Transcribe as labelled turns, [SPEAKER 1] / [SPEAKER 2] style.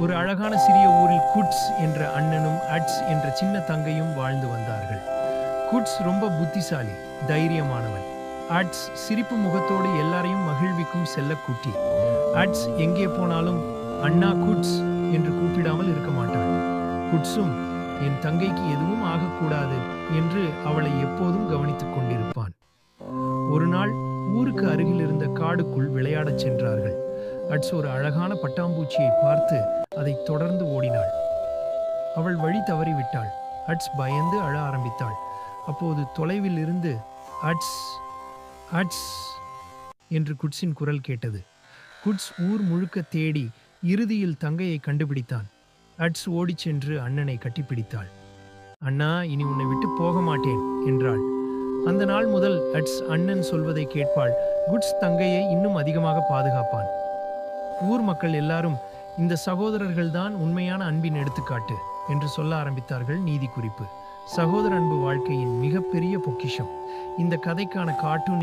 [SPEAKER 1] ஒரு அழகான சிறிய ஊரில் குட்ஸ் என்ற அண்ணனும் அட்ஸ் என்ற சின்ன தங்கையும் வாழ்ந்து வந்தார்கள். குட்ஸ் ரொம்ப புத்திசாலி, தைரியமானவன். அட்ஸ் சிரிப்பு முகத்தோடு எல்லாரையும் மகிழ்விக்கும் செல்லக்குட்டி. அட்ஸ் எங்கே போனாலும் அண்ணா குட்ஸ் என்று கூப்பிடாமல் இருக்க மாட்டாள். குட்ஸும் என் தங்கைக்கு எதுவும் ஆகக்கூடாது என்று அவளை எப்போதும் கவனித்துக் கொண்டிருப்பான். ஒரு நாள் ஊருக்கு அருகில் இருந்த காடுக்குள் விளையாடச் சென்றார்கள். அட்ஸ் ஒரு அழகான பட்டாம்பூச்சியை பார்த்து அதை தொடர்ந்து ஓடினாள். அவள் வழி தவறிவிட்டாள். அட்ஸ் பயந்து அழ ஆரம்பித்தாள். அப்போது தொலைவில் இருந்து அட்ஸ் அட்ஸ் என்று குட்ஸின் குரல் கேட்டது. குட்ஸ் ஊர் முழுக்க தேடி இறுதியில் தங்கையை கண்டுபிடித்தான். அட்ஸ் ஓடிச் சென்று அண்ணனை கட்டிப்பிடித்தாள். அண்ணா, இனி உன்னை விட்டு போக மாட்டேன் என்றாள். அந்த நாள் முதல் அட்ஸ் அண்ணன் சொல்வதை கேட்பாள். குட்ஸ் தங்கையை இன்னும் அதிகமாக பாதுகாப்பான். ஊர் மக்கள் எல்லாரும் இந்த சகோதரர்கள்தான் உண்மையான அன்பின் எடுத்துக்காட்டு என்று சொல்ல ஆரம்பித்தார்கள். நீதி குறிப்பு: சகோதர அன்பு வாழ்க்கையின் மிகப்பெரிய பொக்கிஷம். இந்த கதைக்கான கார்ட்டூன்